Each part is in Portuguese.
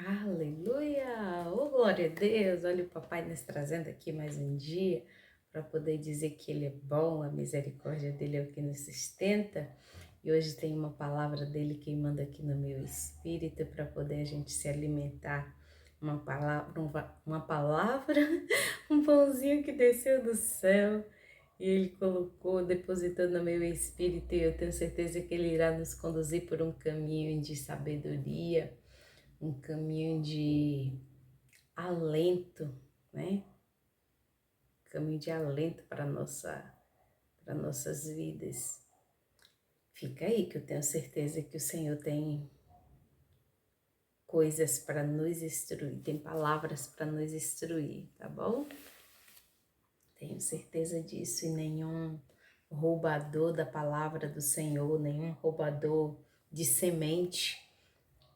Aleluia! Oh, glória a Deus! Olha o papai nos trazendo aqui mais um dia para poder dizer que ele é bom, a misericórdia dele é o que nos sustenta. E hoje tem uma palavra dele queimando aqui no meu espírito para poder a gente se alimentar. Uma palavra, um pãozinho que desceu do céu e ele colocou, depositando no meu espírito, e eu tenho certeza que ele irá nos conduzir por um caminho de sabedoria, um caminho de alento, né? Caminho de alento para nossas vidas. Fica aí que eu tenho certeza que o Senhor tem coisas para nos instruir, tem palavras para nos instruir, tá bom? Tenho certeza disso e nenhum roubador da palavra do Senhor, nenhum roubador de semente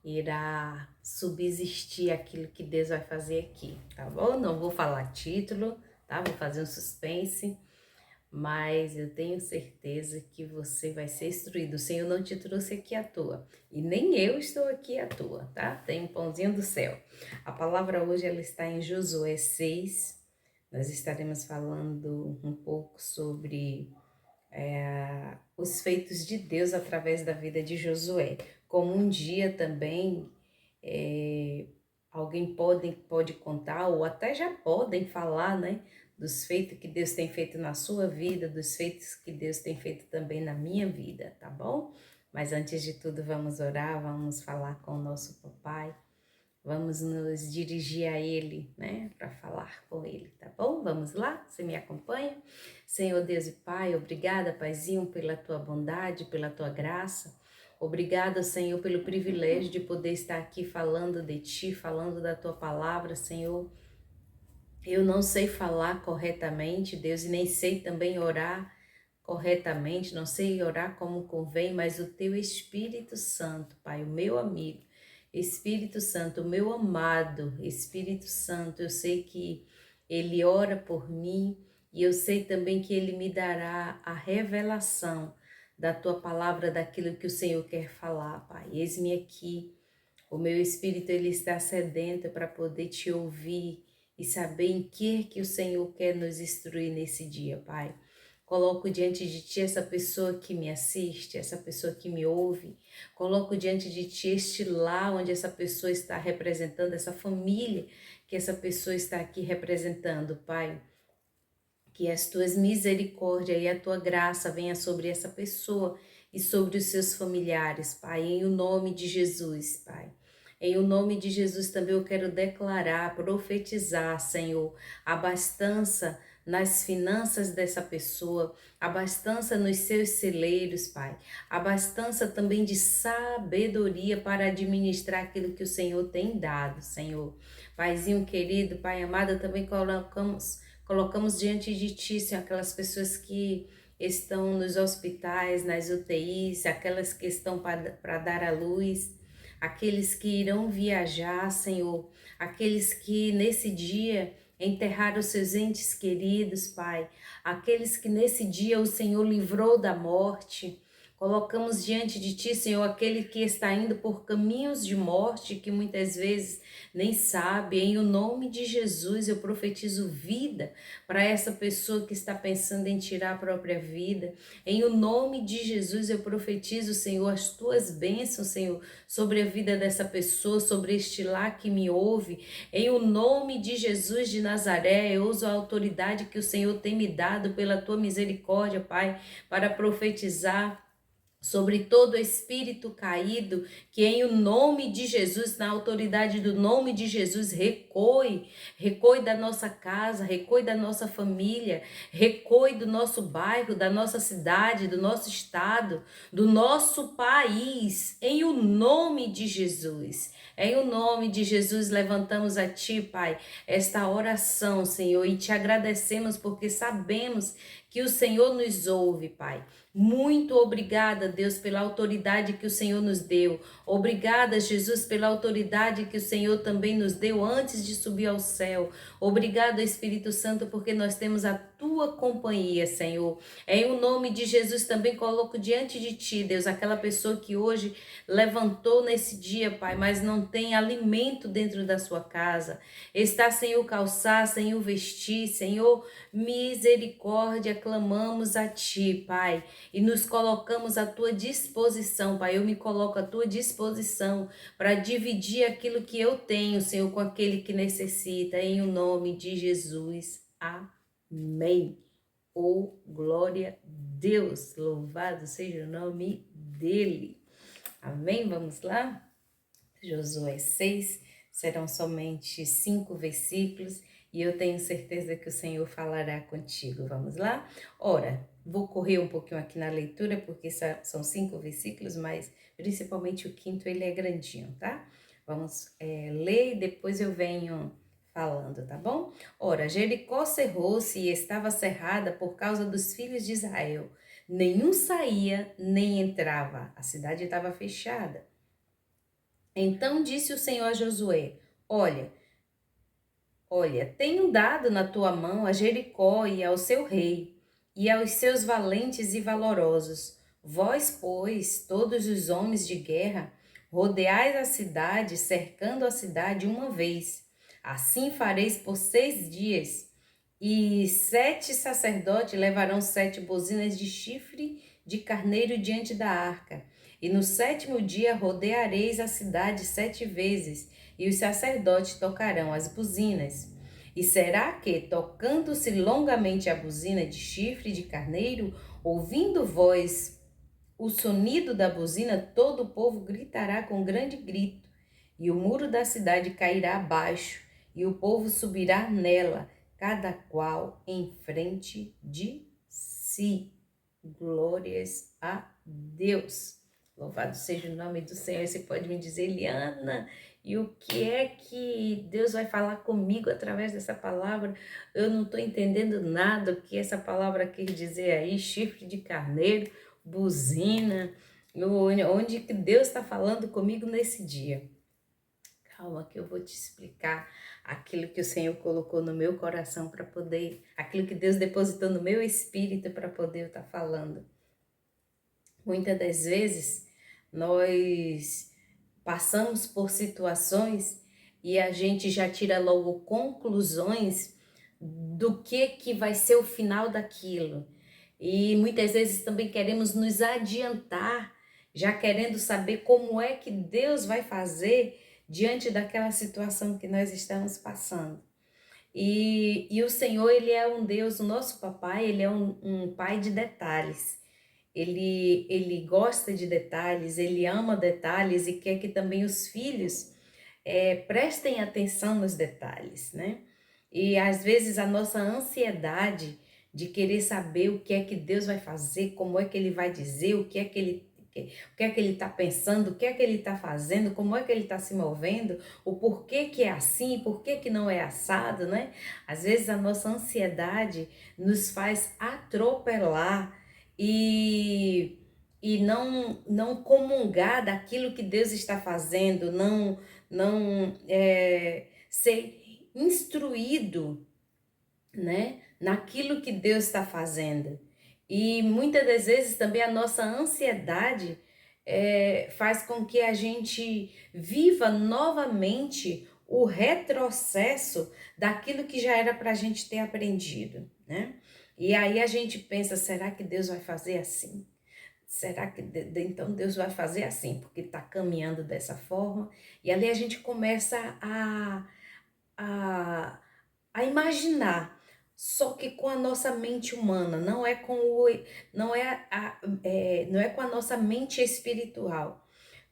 irá subsistir aquilo que Deus vai fazer aqui, tá bom? Não vou falar título, tá? Vou fazer um suspense, mas eu tenho certeza que você vai ser instruído. O Senhor não te trouxe aqui à toa, e nem eu estou aqui à toa, tá? Tem um pãozinho do céu. A palavra hoje ela está em Josué 6. Nós estaremos falando um pouco sobre os feitos de Deus através da vida de Josué. Como um dia também alguém pode contar, ou até já podem falar, né? Dos feitos que Deus tem feito na sua vida, dos feitos que Deus tem feito também na minha vida, tá bom? Mas antes de tudo, vamos orar, vamos falar com o nosso papai. Vamos nos dirigir a Ele, né, para falar com Ele, tá bom? Vamos lá? Você me acompanha? Senhor Deus e Pai, obrigada, Paizinho, pela Tua bondade, pela Tua graça. Obrigada, Senhor, pelo privilégio de poder estar aqui falando de Ti, falando da Tua palavra, Senhor. Eu não sei falar corretamente, Deus, e nem sei também orar corretamente, não sei orar como convém, mas o Teu Espírito Santo, Pai, o meu amigo, Espírito Santo, o meu amado Espírito Santo, eu sei que Ele ora por mim e eu sei também que Ele me dará a revelação da Tua palavra, daquilo que o Senhor quer falar, Pai. Eis-me aqui, o meu espírito ele está sedento para poder Te ouvir e saber em que o Senhor quer nos instruir nesse dia, Pai. Coloco diante de Ti essa pessoa que me assiste, essa pessoa que me ouve. Coloco diante de Ti este lar onde essa pessoa está representando, essa família que essa pessoa está aqui representando, Pai. Que as Tuas misericórdias e a Tua graça venha sobre essa pessoa e sobre os seus familiares, Pai, em o nome de Jesus, Pai. Em o nome de Jesus também eu quero declarar, profetizar, Senhor, abastança nas finanças dessa pessoa, abastança nos seus celeiros, Pai, abastança também de sabedoria para administrar aquilo que o Senhor tem dado, Senhor. Paizinho querido, Pai amado, também colocamos diante de Ti, Senhor, aquelas pessoas que estão nos hospitais, nas UTIs, aquelas que estão para dar à luz, aqueles que irão viajar, Senhor, aqueles que nesse dia enterraram seus entes queridos, Pai, aqueles que nesse dia o Senhor livrou da morte. Colocamos diante de Ti, Senhor, aquele que está indo por caminhos de morte, que muitas vezes nem sabe. Em o nome de Jesus, eu profetizo vida para essa pessoa que está pensando em tirar a própria vida. Em o nome de Jesus, eu profetizo, Senhor, as Tuas bênçãos, Senhor, sobre a vida dessa pessoa, sobre este lar que me ouve. Em o nome de Jesus de Nazaré, eu uso a autoridade que o Senhor tem me dado pela Tua misericórdia, Pai, para profetizar sobre todo espírito caído, que em o nome de Jesus, na autoridade do nome de Jesus, recoe da nossa casa, recoe da nossa família, recoe do nosso bairro, da nossa cidade, do nosso estado, do nosso país, em o nome de Jesus. Em o nome de Jesus, levantamos a Ti, Pai, esta oração, Senhor, e Te agradecemos porque sabemos que o Senhor nos ouve, Pai. Muito obrigada, Deus, pela autoridade que o Senhor nos deu. Obrigada, Jesus, pela autoridade que o Senhor também nos deu antes de subir ao céu. Obrigada, Espírito Santo, porque nós temos a tua companhia, Senhor. Em o nome de Jesus também coloco diante de ti, Deus, aquela pessoa que hoje levantou nesse dia, Pai, mas não tem alimento dentro da sua casa, está sem o calçar, sem o vestir, Senhor, misericórdia, clamamos a ti, Pai, e nos colocamos à tua disposição, Pai. Eu me coloco à tua disposição para dividir aquilo que eu tenho, Senhor, com aquele que necessita, em o nome de Jesus. Amém. Oh, glória a Deus, louvado seja o nome dele. Amém? Vamos lá? Josué 6, serão somente 5 versículos e eu tenho certeza que o Senhor falará contigo. Vamos lá? Ora, vou correr um pouquinho aqui na leitura porque são 5 versículos, mas principalmente o quinto ele é grandinho, tá? Vamos ler e depois eu venho falando, tá bom? Ora, Jericó cerrou-se e estava cerrada por causa dos filhos de Israel. Nenhum saía nem entrava, a cidade estava fechada. Então disse o Senhor a Josué: Olha, tenho dado na tua mão a Jericó e ao seu rei, e aos seus valentes e valorosos. Vós, pois, todos os homens de guerra, rodeais a cidade, cercando a cidade uma vez. Assim fareis por 6 dias, e 7 sacerdotes levarão 7 buzinas de chifre de carneiro diante da arca. E no 7º dia rodeareis a cidade 7 vezes, e os sacerdotes tocarão as buzinas. E será que, tocando-se longamente a buzina de chifre de carneiro, ouvindo voz o sonido da buzina, todo o povo gritará com grande grito, e o muro da cidade cairá abaixo, e o povo subirá nela, cada qual em frente de si. Glórias a Deus. Louvado seja o nome do Senhor. Você pode me dizer, Eliana, e o que é que Deus vai falar comigo através dessa palavra? Eu não estou entendendo nada o que essa palavra quer dizer aí, chifre de carneiro, buzina, onde que Deus está falando comigo nesse dia? Calma que eu vou te explicar aquilo que o Senhor colocou no meu coração para poder, aquilo que Deus depositou no meu espírito para poder estar falando. Muitas das vezes nós passamos por situações e a gente já tira logo conclusões do que vai ser o final daquilo. E muitas vezes também queremos nos adiantar, já querendo saber como é que Deus vai fazer diante daquela situação que nós estamos passando. E o Senhor, Ele é um Deus, o nosso papai, Ele é um pai de detalhes. Ele gosta de detalhes, ele ama detalhes e quer que também os filhos prestem atenção nos detalhes, né? E às vezes a nossa ansiedade de querer saber o que é que Deus vai fazer, como é que ele vai dizer, o que é que ele está pensando, o que é que ele está fazendo, como é que ele está se movendo, o porquê que é assim, porquê que não é assado, né? Às vezes a nossa ansiedade nos faz atropelar e não comungar daquilo que Deus está fazendo, não ser instruído, né, naquilo que Deus está fazendo. E muitas das vezes também a nossa ansiedade faz com que a gente viva novamente o retrocesso daquilo que já era para a gente ter aprendido, né? E aí a gente pensa, será que Deus vai fazer assim? Será que então Deus vai fazer assim? Porque está caminhando dessa forma. E ali a gente começa a imaginar, só que com a nossa mente humana, não é com a nossa mente espiritual.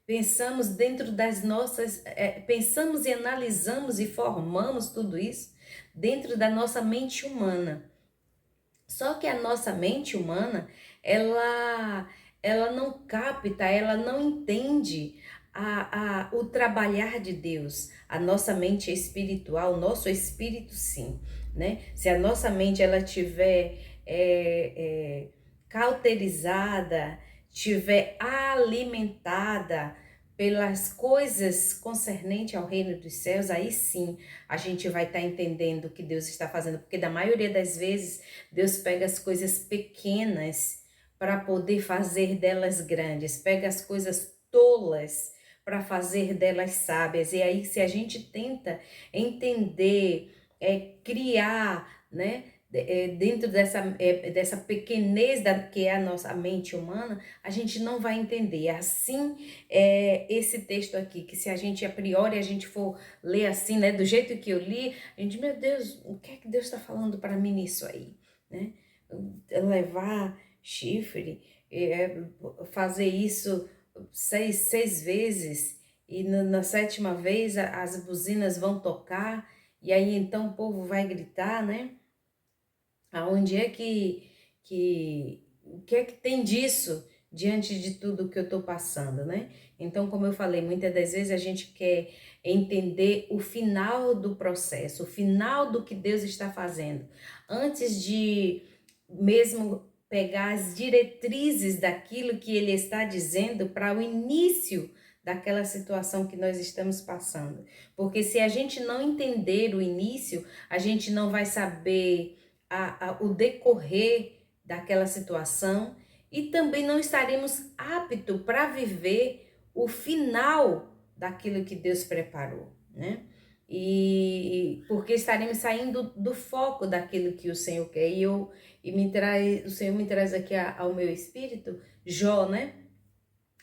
Pensamos dentro das nossas, pensamos e analisamos e formamos tudo isso dentro da nossa mente humana. Só que a nossa mente humana, ela não capta, ela não entende o trabalhar de Deus. A nossa mente espiritual, o nosso espírito sim, né? Se a nossa mente ela tiver cauterizada, tiver alimentada pelas coisas concernentes ao reino dos céus, aí sim a gente vai estar entendendo o que Deus está fazendo, porque da maioria das vezes Deus pega as coisas pequenas para poder fazer delas grandes, pega as coisas tolas para fazer delas sábias. E aí, se a gente tenta entender, criar, né, dentro dessa pequenez que é a nossa mente humana, a gente não vai entender. Assim, esse texto aqui, que se a gente a priori a gente for ler assim, né, do jeito que eu li, a gente, meu Deus, o que é que Deus está falando para mim nisso aí, né? Levar chifre, fazer isso seis vezes e na sétima vez as buzinas vão tocar e aí então o povo vai gritar, né? Aonde é o que é que tem disso diante de tudo que eu estou passando, né? Então, como eu falei, muitas das vezes a gente quer entender o final do processo, o final do que Deus está fazendo, antes de mesmo pegar as diretrizes daquilo que Ele está dizendo para o início daquela situação que nós estamos passando. Porque se a gente não entender o início, a gente não vai saber o decorrer daquela situação e também não estaremos aptos para viver o final daquilo que Deus preparou, né? E porque estaremos saindo do foco daquilo que o Senhor quer. O Senhor me traz aqui ao meu espírito Jó, né?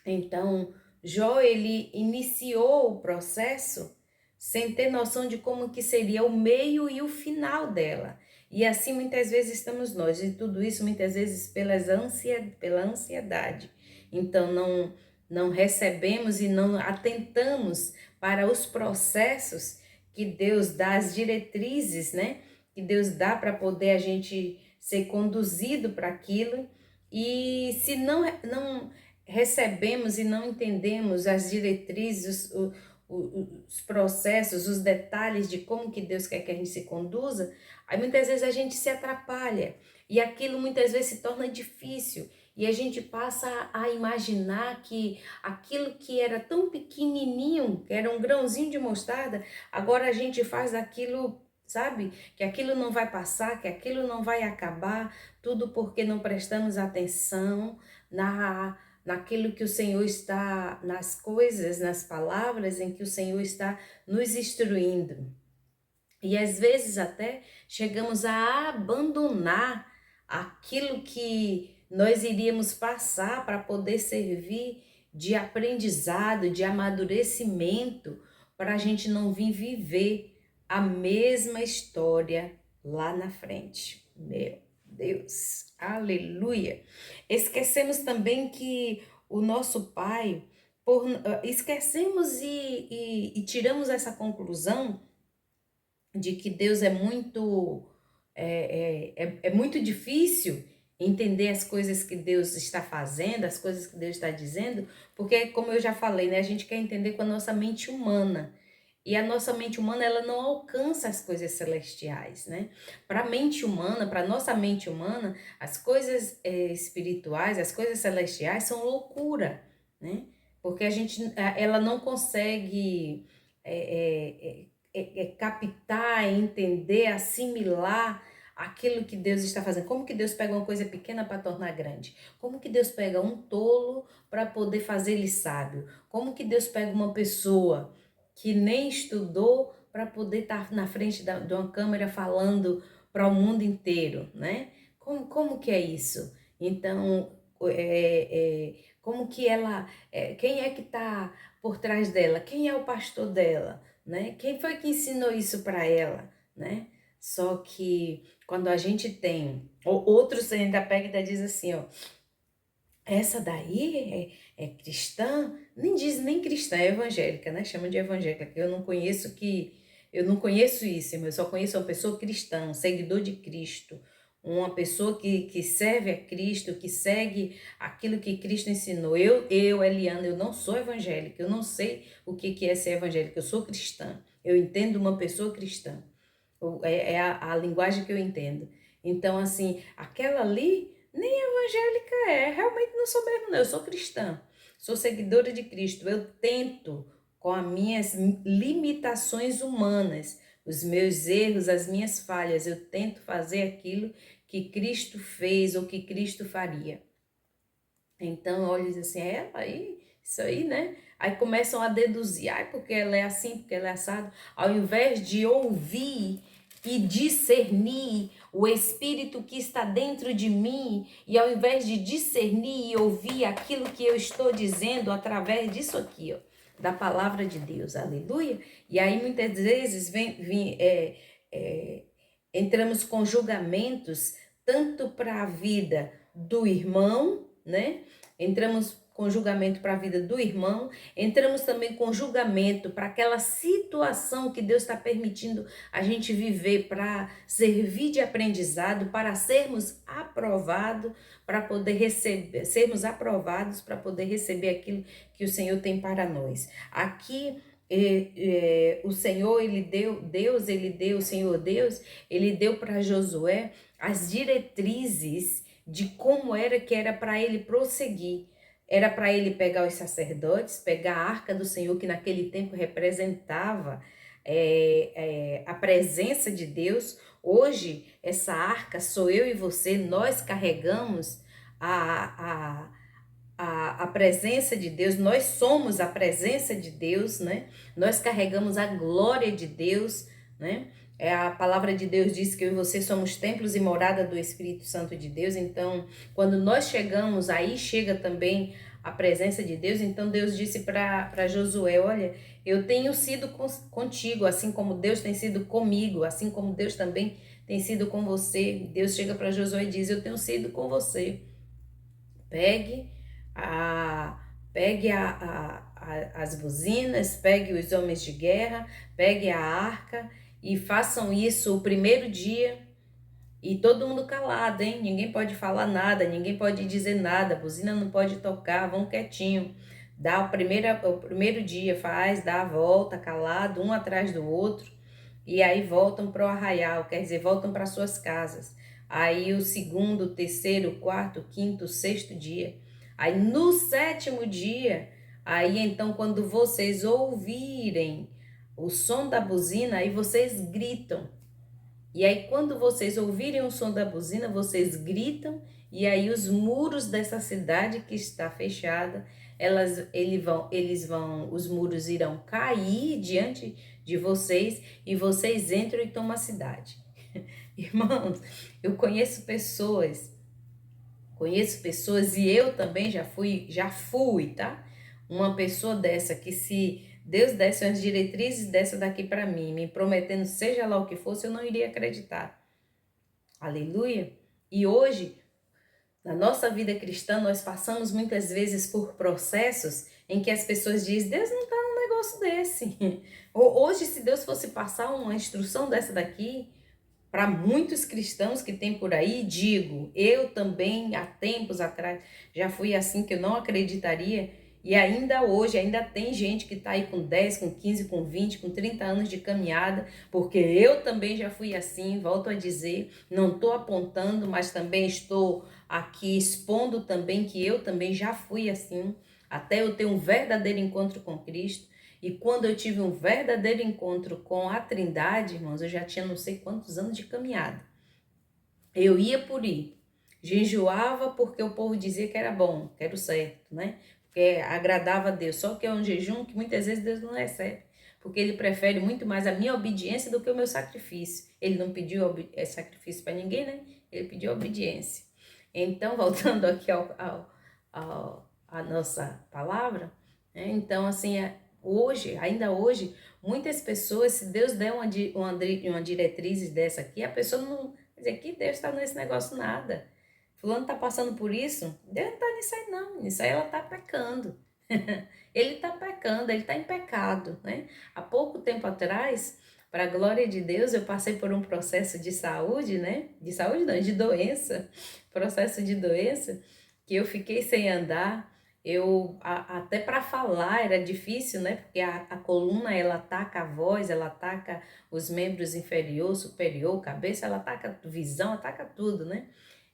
Então, Jó, ele iniciou o processo sem ter noção de como que seria o meio e o final dela. E assim muitas vezes estamos nós, e tudo isso muitas vezes pela ansiedade. Então não recebemos e não atentamos para os processos que Deus dá, as diretrizes, né? Que Deus dá para poder a gente ser conduzido para aquilo. E se não recebemos e não entendemos as diretrizes, os processos, os detalhes de como que Deus quer que a gente se conduza, aí muitas vezes a gente se atrapalha e aquilo muitas vezes se torna difícil e a gente passa a imaginar que aquilo que era tão pequenininho, que era um grãozinho de mostarda, agora a gente faz aquilo, sabe? Que aquilo não vai passar, que aquilo não vai acabar, tudo porque não prestamos atenção naquilo que o Senhor está, nas coisas, nas palavras em que o Senhor está nos instruindo. E às vezes até chegamos a abandonar aquilo que nós iríamos passar para poder servir de aprendizado, de amadurecimento, para a gente não vir viver a mesma história lá na frente. Meu Deus, aleluia! Esquecemos também que o nosso Pai, esquecemos e tiramos essa conclusão de que Deus é muito difícil entender as coisas que Deus está fazendo, as coisas que Deus está dizendo, porque como eu já falei, né, a gente quer entender com a nossa mente humana. E a nossa mente humana, ela não alcança as coisas celestiais, né? Para a mente humana, para nossa mente humana, as coisas espirituais, as coisas celestiais são loucura, né? Porque ela não consegue captar, entender, assimilar aquilo que Deus está fazendo. Como que Deus pega uma coisa pequena para tornar grande? Como que Deus pega um tolo para poder fazer ele sábio? Como que Deus pega uma pessoa que nem estudou para poder estar na frente de uma câmera falando para o mundo inteiro, né? Como que é isso? Então, como que ela, quem é que está por trás dela? Quem é o pastor dela? Né? Quem foi que ensinou isso para ela, né? Só que quando a gente tem, outros ainda pega e ainda diz assim, ó, essa daí é cristã? Nem diz nem cristã, é evangélica, né? Chama de evangélica, que eu não conheço isso, eu só conheço uma pessoa cristã, um seguidor de Cristo, uma pessoa que serve a Cristo, que segue aquilo que Cristo ensinou. Eliana, eu não sou evangélica, eu não sei o que é ser evangélica, eu sou cristã. Eu entendo uma pessoa cristã. É a linguagem que eu entendo. Então, assim, aquela ali nem evangélica realmente não sou mesmo, não, eu sou cristã. sou seguidora de Cristo, eu tento, com as minhas limitações humanas, os meus erros, as minhas falhas, eu tento fazer aquilo que Cristo fez ou que Cristo faria. Então, olha, diz assim, aí, isso aí, né? Aí começam a deduzir, porque ela é assim, porque ela é assado. Ao invés de ouvir e discernir o Espírito que está dentro de mim, e ao invés de discernir e ouvir aquilo que eu estou dizendo através disso aqui, ó, da palavra de Deus, aleluia. E aí muitas vezes entramos com julgamentos tanto para a vida do irmão, né? Entramos com julgamento para a vida do irmão, entramos também com julgamento para aquela situação que Deus está permitindo a gente viver para servir de aprendizado, para sermos aprovados, para poder receber, sermos aprovados para poder receber aquilo que o Senhor tem para nós. Aqui o Senhor, o Senhor Deus, ele deu para Josué as diretrizes de como era para ele prosseguir. Era para ele pegar os sacerdotes, pegar a arca do Senhor, que naquele tempo representava a presença de Deus. Hoje, essa arca sou eu e você, nós carregamos a presença de Deus, nós somos a presença de Deus, né? Nós carregamos a glória de Deus, né? A palavra de Deus diz que eu e você somos templos e morada do Espírito Santo de Deus. Então, quando nós chegamos, aí chega também a presença de Deus. Então, Deus disse para Josué, olha, eu tenho sido contigo, assim como Deus tem sido comigo, assim como Deus também tem sido com você. Deus chega para Josué e diz, eu tenho sido com você. Pegue as buzinas, pegue os homens de guerra, pegue a arca e façam isso o primeiro dia. E todo mundo calado, hein? Ninguém pode falar nada, ninguém pode dizer nada, a buzina não pode tocar, vão quietinho. Dá o primeiro dia, dá a volta, calado, um atrás do outro. E aí voltam para o arraial, quer dizer, voltam para suas casas. Aí o segundo, terceiro, quarto, quinto, sexto dia. Aí no sétimo dia, aí então quando vocês ouvirem o som da buzina, aí vocês gritam. E aí quando vocês ouvirem o som da buzina, vocês gritam, e aí os muros dessa cidade que está fechada, os muros irão cair diante de vocês e vocês entram e tomam a cidade. Irmãos, eu conheço pessoas e eu também já fui, tá? Uma pessoa dessa que se Deus desse umas diretrizes dessa daqui para mim, me prometendo seja lá o que fosse, eu não iria acreditar. Aleluia. E hoje, na nossa vida cristã, nós passamos muitas vezes por processos em que as pessoas dizem, Deus não está num negócio desse. Hoje, se Deus fosse passar uma instrução dessa daqui, para muitos cristãos que tem por aí, digo, eu também, há tempos atrás, já fui assim que eu não acreditaria, e ainda hoje, ainda tem gente que está aí com 10, com 15, com 20, com 30 anos de caminhada, porque eu também já fui assim, volto a dizer, não estou apontando, mas também estou aqui expondo também que eu também já fui assim, até eu ter um verdadeiro encontro com Cristo. E quando eu tive um verdadeiro encontro com a Trindade, irmãos, eu já tinha não sei quantos anos de caminhada. Eu ia por ir. Jejuava porque o povo dizia que era bom, que era o certo, né? Porque agradava a Deus. Só que é um jejum que muitas vezes Deus não recebe. Porque Ele prefere muito mais a minha obediência do que o meu sacrifício. Ele não pediu sacrifício para ninguém, né? Ele pediu obediência. Então, voltando aqui à nossa palavra, né? Então, assim, ainda hoje, muitas pessoas, se Deus der uma diretriz dessa aqui, a pessoa não vai dizer que Deus está nesse negócio nada. Fulano está passando por isso, Deus não está nisso aí não, nisso aí ela está pecando. Ele está pecando, ele está em pecado, né? Há pouco tempo atrás, para a glória de Deus, eu passei por um processo de saúde, né? De saúde não, de doença, processo de doença, que eu fiquei sem andar. Até para falar era difícil, né? Porque a coluna, ela ataca a voz, ela ataca os membros inferior, superior, cabeça, ela ataca visão, ataca tudo, né?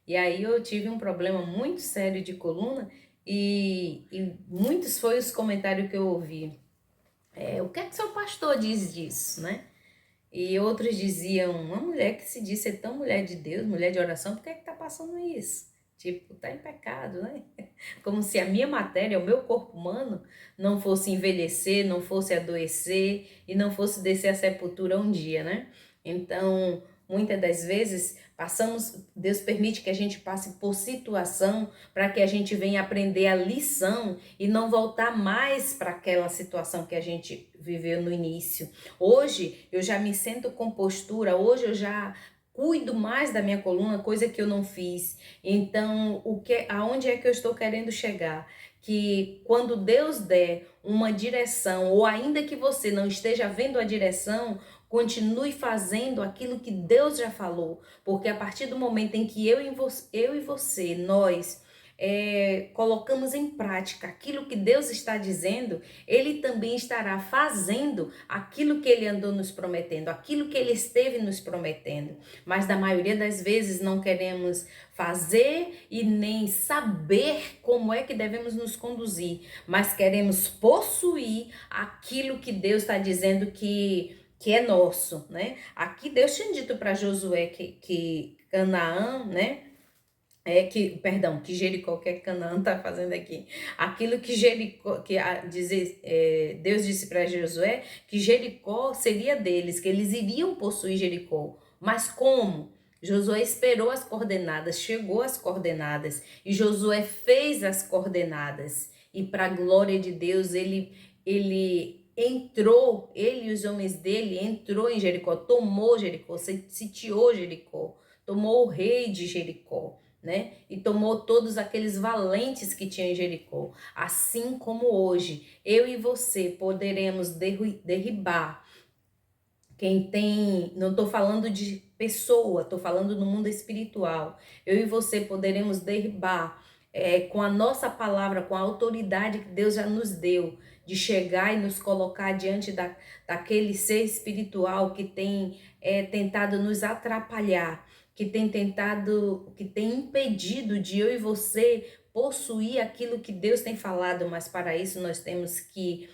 E aí eu tive um problema muito sério de coluna e muitos foi os comentários que eu ouvi. O que é que seu pastor diz disso, né? E outros diziam, uma mulher que se diz ser tão mulher de Deus, mulher de oração, por que é que tá passando isso? Tipo, tá em pecado, né? Como se a minha matéria, o meu corpo humano, não fosse envelhecer, não fosse adoecer e não fosse descer à sepultura um dia, né? Então, muitas das vezes, Deus permite que a gente passe por situação para que a gente venha aprender a lição e não voltar mais para aquela situação que a gente viveu no início. Hoje eu já me sinto com postura, hoje eu já cuido mais da minha coluna, coisa que eu não fiz. Então, aonde é que eu estou querendo chegar? Que quando Deus der uma direção, ou ainda que você não esteja vendo a direção, continue fazendo aquilo que Deus já falou, porque a partir do momento em que eu e você, nós colocamos em prática aquilo que Deus está dizendo, Ele também estará fazendo aquilo que Ele andou nos prometendo, aquilo que Ele esteve nos prometendo. Mas da maioria das vezes não queremos fazer e nem saber como é que devemos nos conduzir, mas queremos possuir aquilo que Deus está dizendo que é nosso, né? Aqui Deus tinha dito para Josué que Canaã, né? Que Jericó, que Canaã está fazendo aqui. Aquilo que Jericó, Deus disse para Josué que Jericó seria deles, que eles iriam possuir Jericó. Mas como? Josué esperou as coordenadas, chegou às coordenadas e Josué fez as coordenadas. E para a glória de Deus, ele entrou, ele e os homens dele entrou em Jericó, tomou Jericó, sitiou Jericó, tomou o rei de Jericó, né? E tomou todos aqueles valentes que tinha em Jericó. Assim como hoje, eu e você poderemos derribar quem tem, não estou falando de pessoa, estou falando no mundo espiritual. Eu e você poderemos derribar com a nossa palavra, com a autoridade que Deus já nos deu, de chegar e nos colocar diante daquele ser espiritual que tem tentado nos atrapalhar, que tem impedido de eu e você possuir aquilo que Deus tem falado, mas para isso nós temos que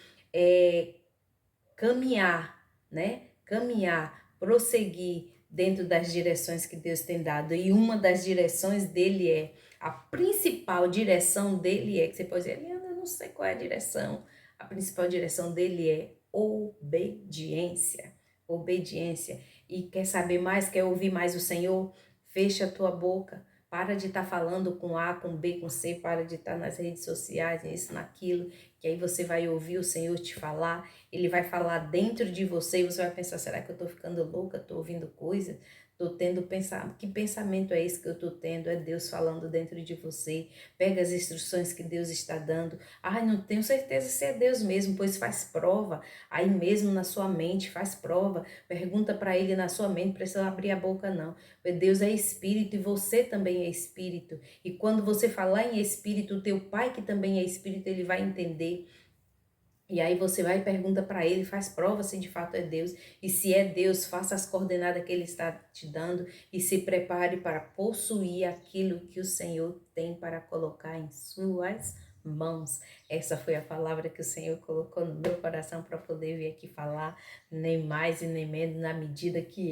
caminhar, né? Caminhar, prosseguir dentro das direções que Deus tem dado. E uma das direções dele a principal direção dele que você pode dizer, Eliana, eu não sei qual é a direção. A principal direção dele é obediência. Obediência. E quer saber mais, quer ouvir mais o Senhor? Fecha a tua boca. Para de estar falando com A, com B, com C, para de estar nas redes sociais, isso, naquilo, que aí você vai ouvir o Senhor te falar, Ele vai falar dentro de você e você vai pensar, será que eu estou ficando louca, estou ouvindo coisa? Estou tendo pensamento, que pensamento é esse que eu estou tendo? É Deus falando dentro de você, pega as instruções que Deus está dando, ai, não tenho certeza se é Deus mesmo, pois faz prova, aí mesmo na sua mente, faz prova, pergunta para Ele na sua mente, não precisa abrir a boca não, Deus é espírito e você também é espírito. E quando você falar em espírito, o teu pai que também é espírito, ele vai entender. E aí você vai e pergunta para ele, faz prova se de fato é Deus. E se é Deus, faça as coordenadas que ele está te dando e se prepare para possuir aquilo que o Senhor tem para colocar em suas mãos. Essa foi a palavra que o Senhor colocou no meu coração para poder vir aqui falar, nem mais e nem menos, na medida que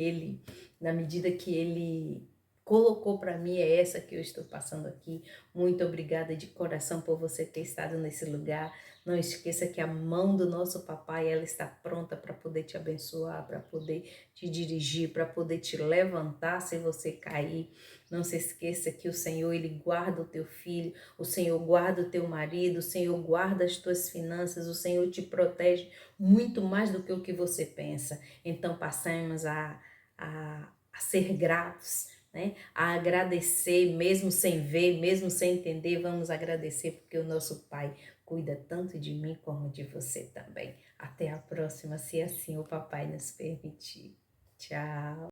ele colocou para mim, é essa que eu estou passando aqui. Muito obrigada de coração por você ter estado nesse lugar. Não esqueça que a mão do nosso papai, ela está pronta para poder te abençoar, para poder te dirigir, para poder te levantar se você cair. Não se esqueça que o Senhor, Ele guarda o teu filho, o Senhor guarda o teu marido, o Senhor guarda as tuas finanças, o Senhor te protege muito mais do que o que você pensa. Então, passemos a ser gratos, né? A agradecer, mesmo sem ver, mesmo sem entender, vamos agradecer porque o nosso Pai cuida tanto de mim como de você também. Até a próxima, se assim o papai nos permitir. Tchau!